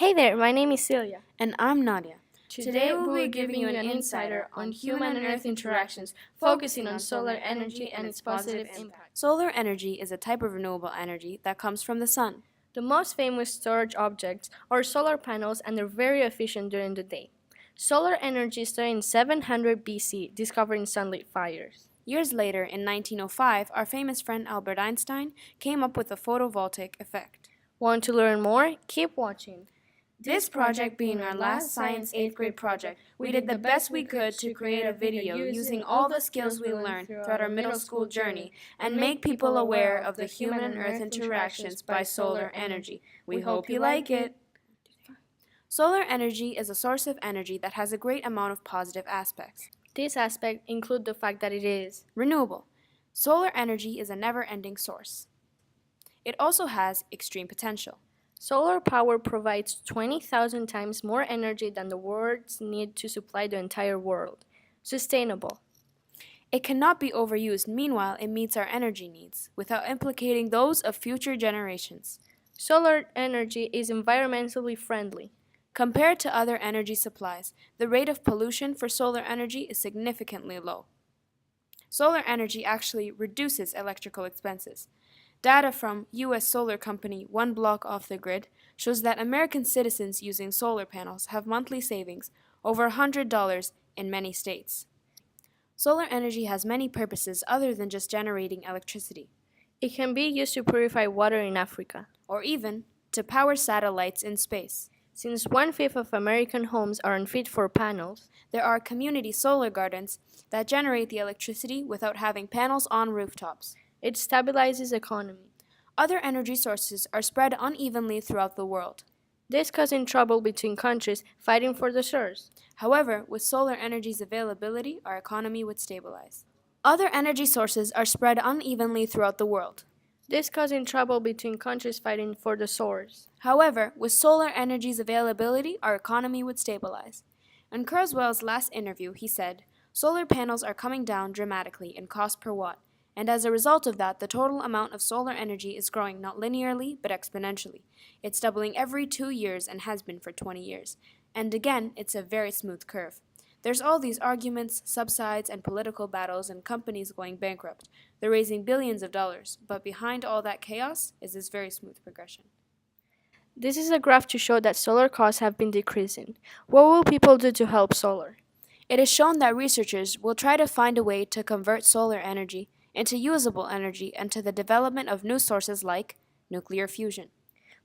Hey there, my name is Celia. And I'm Nadia. Today we'll be giving you an insider on human and earth interactions, focusing on solar energy and its positive impact. Solar energy is a type of renewable energy that comes from the sun. The most famous storage objects are solar panels, and they're very efficient during the day. Solar energy started in 700 BC, discovering sunlit fires. Years later, in 1905, our famous friend Albert Einstein came up with the photovoltaic effect. Want to learn more? Keep watching. This project being our last science 8th grade project, we did the best we could to create a video using all the skills we learned throughout our middle school journey and make people aware of the human and earth interactions by solar energy. We hope you like it. Solar energy is a source of energy that has a great amount of positive aspects. These aspects include the fact that it is renewable. Solar energy is a never-ending source. It also has extreme potential. Solar power provides 20,000 times more energy than the world's need to supply the entire world. Sustainable. It cannot be overused, meanwhile it meets our energy needs, without implicating those of future generations. Solar energy is environmentally friendly. Compared to other energy supplies, the rate of pollution for solar energy is significantly low. Solar energy actually reduces electrical expenses. Data from U.S. solar company One Block Off the Grid shows that American citizens using solar panels have monthly savings over $100 in many states. Solar energy has many purposes other than just generating electricity. It can be used to purify water in Africa, or even to power satellites in space. Since 1/5 of American homes are unfit for panels, there are community solar gardens that generate the electricity without having panels on rooftops. It stabilizes economy. Other energy sources are spread unevenly throughout the world. This causing trouble between countries fighting for the source. However, with solar energy's availability, our economy would stabilize. Other energy sources are spread unevenly throughout the world. This causing trouble between countries fighting for the source. However, with solar energy's availability, our economy would stabilize. In Kurzweil's last interview, he said, "Solar panels are coming down dramatically in cost per watt. And as a result of that, the total amount of solar energy is growing not linearly, but exponentially. It's doubling every 2 years and has been for 20 years. And again, it's a very smooth curve. There's all these arguments, subsides, and political battles and companies going bankrupt. They're raising billions of dollars, but behind all that chaos is this very smooth progression." This is a graph to show that solar costs have been decreasing. What will people do to help solar? It is shown that researchers will try to find a way to convert solar energy into usable energy and to the development of new sources like nuclear fusion.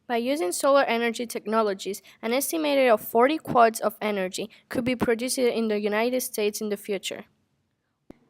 By using solar energy technologies, an estimated of 40 quads of energy could be produced in the United States in the future.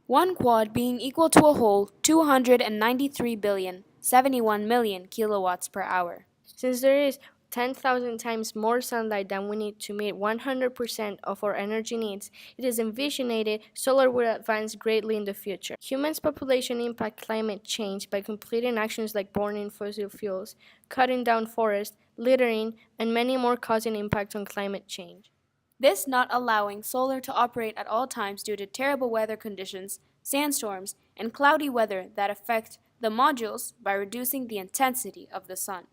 One quad being equal to a whole 293,071,000,000 kilowatts per hour. Since there is 10,000 times more sunlight than we need to meet 100% of our energy needs, it is envisioned solar will advance greatly in the future. Humans' population impact climate change by completing actions like burning fossil fuels, cutting down forests, littering, and many more causing impact on climate change. This not allowing solar to operate at all times due to terrible weather conditions, sandstorms, and cloudy weather that affect the modules by reducing the intensity of the sun.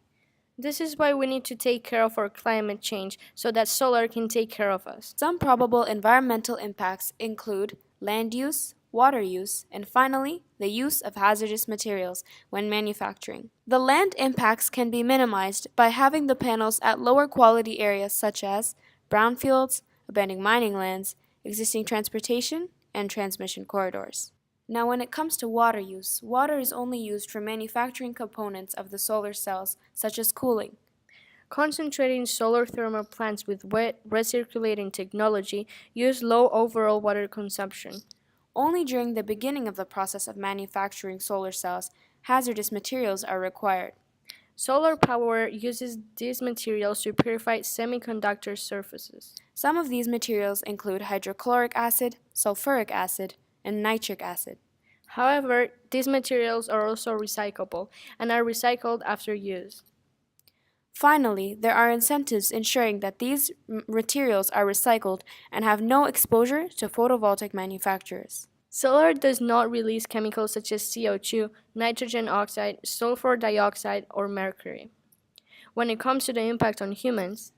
This is why we need to take care of our climate change so that solar can take care of us. Some probable environmental impacts include land use, water use, and finally, the use of hazardous materials when manufacturing. The land impacts can be minimized by having the panels at lower quality areas such as brownfields, abandoned mining lands, existing transportation, and transmission corridors. Now, when it comes to water use, water is only used for manufacturing components of the solar cells, such as cooling. Concentrating solar thermal plants with wet recirculating technology use low overall water consumption. Only during the beginning of the process of manufacturing solar cells, hazardous materials are required. Solar power uses these materials to purify semiconductor surfaces. Some of these materials include hydrochloric acid, sulfuric acid, and nitric acid. However, these materials are also recyclable and are recycled after use. Finally, there are incentives ensuring that these materials are recycled and have no exposure to photovoltaic manufacturers. Solar does not release chemicals such as CO2, nitrogen oxide, sulfur dioxide, or mercury. When it comes to the impact on humans,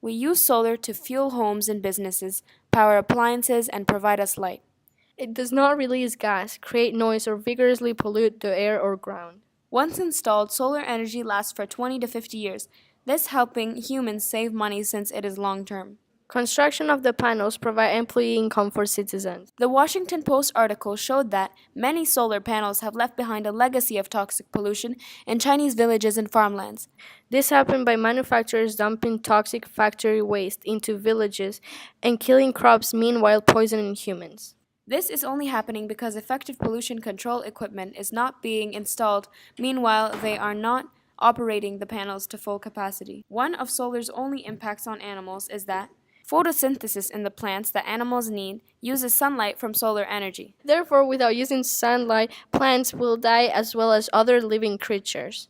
We use solar to fuel homes and businesses, power appliances, and provide us light. It does not release gas, create noise, or vigorously pollute the air or ground. Once installed, solar energy lasts for 20 to 50 years, this helping humans save money since it is long term. Construction of the panels provide employee income for citizens. The Washington Post article showed that many solar panels have left behind a legacy of toxic pollution in Chinese villages and farmlands. This happened by manufacturers dumping toxic factory waste into villages and killing crops, meanwhile poisoning humans. This is only happening because effective pollution control equipment is not being installed, meanwhile, they are not operating the panels to full capacity. One of solar's only impacts on animals is that photosynthesis in the plants that animals need uses sunlight from solar energy. Therefore, without using sunlight, plants will die as well as other living creatures.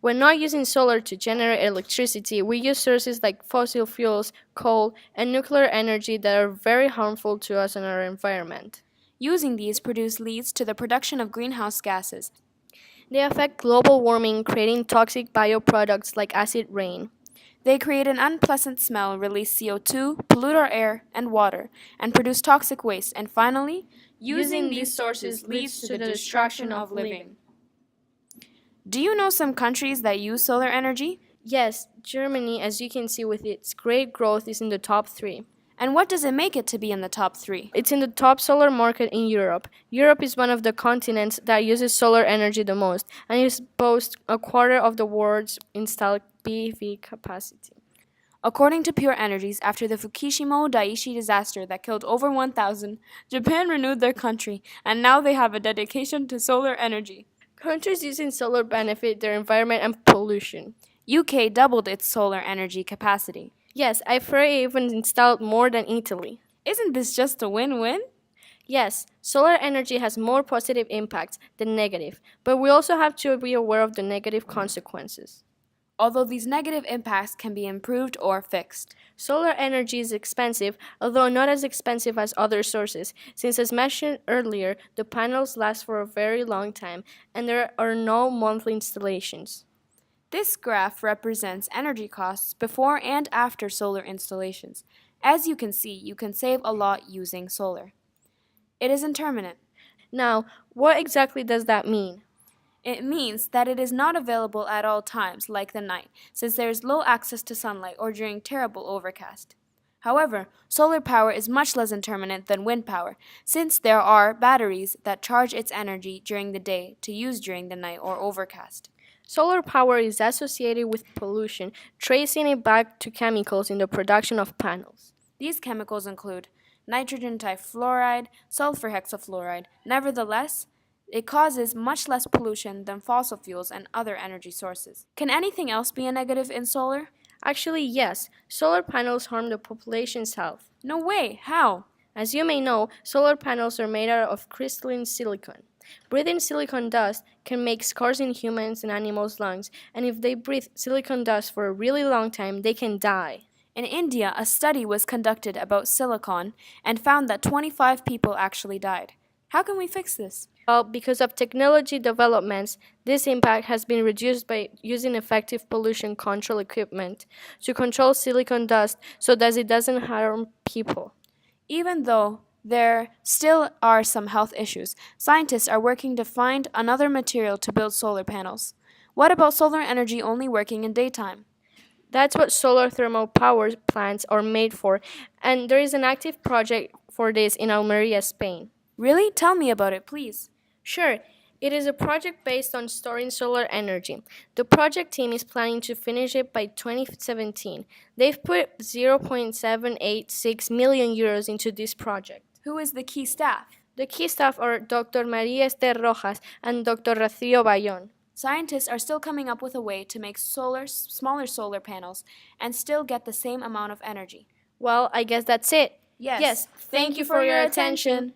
When not using solar to generate electricity, we use sources like fossil fuels, coal, and nuclear energy that are very harmful to us and our environment. Using these leads to the production of greenhouse gases. They affect global warming, creating toxic bioproducts like acid rain. They create an unpleasant smell, release CO2, pollute our air and water, and produce toxic waste. And finally, using these sources leads to the destruction of living. Do you know some countries that use solar energy? Yes, Germany, as you can see with its great growth, is in the top 3. And what does it make it to be in the top 3? It's in the top solar market in Europe. Europe is one of the continents that uses solar energy the most, and it boasts a quarter of the world's installed PV capacity. According to Pure Energies, after the Fukushima Daiichi disaster that killed over 1,000, Japan renewed their country, and now they have a dedication to solar energy. Countries using solar benefit their environment and pollution. UK doubled its solar energy capacity. Yes, I've heard it even installed more than Italy. Isn't this just a win-win? Yes, solar energy has more positive impacts than negative, but we also have to be aware of the negative consequences. Although these negative impacts can be improved or fixed. Solar energy is expensive, although not as expensive as other sources, since as mentioned earlier, the panels last for a very long time and there are no monthly installations. This graph represents energy costs before and after solar installations. As you can see, you can save a lot using solar. It is intermittent. Now, what exactly does that mean? It means that it is not available at all times, like the night, since there is low access to sunlight or during terrible overcast. However, solar power is much less intermittent than wind power, since there are batteries that charge its energy during the day to use during the night or overcast. Solar power is associated with pollution, tracing it back to chemicals in the production of panels. These chemicals include nitrogen trifluoride, sulfur hexafluoride. Nevertheless, it causes much less pollution than fossil fuels and other energy sources. Can anything else be a negative in solar? Actually, yes, solar panels harm the population's health. No way, how? As you may know, solar panels are made out of crystalline silicon. Breathing silicon dust can make scars in humans and animals' lungs, and if they breathe silicon dust for a really long time, they can die. In India, a study was conducted about silicon and found that 25 people actually died. How can we fix this? Well, because of technology developments, this impact has been reduced by using effective pollution control equipment to control silicon dust so that it doesn't harm people. Even though there still are some health issues, scientists are working to find another material to build solar panels. What about solar energy only working in daytime? That's what solar thermal power plants are made for, and there is an active project for this in Almeria, Spain. Really? Tell me about it, please. Sure, it is a project based on storing solar energy. The project team is planning to finish it by 2017. They've put 0.786 million euros into this project. Who is the key staff? The key staff are Dr. María Esther Rojas and Dr. Rocío Bayón. Scientists are still coming up with a way to make smaller solar panels and still get the same amount of energy. Well, I guess that's it. Yes. Thank you for your attention.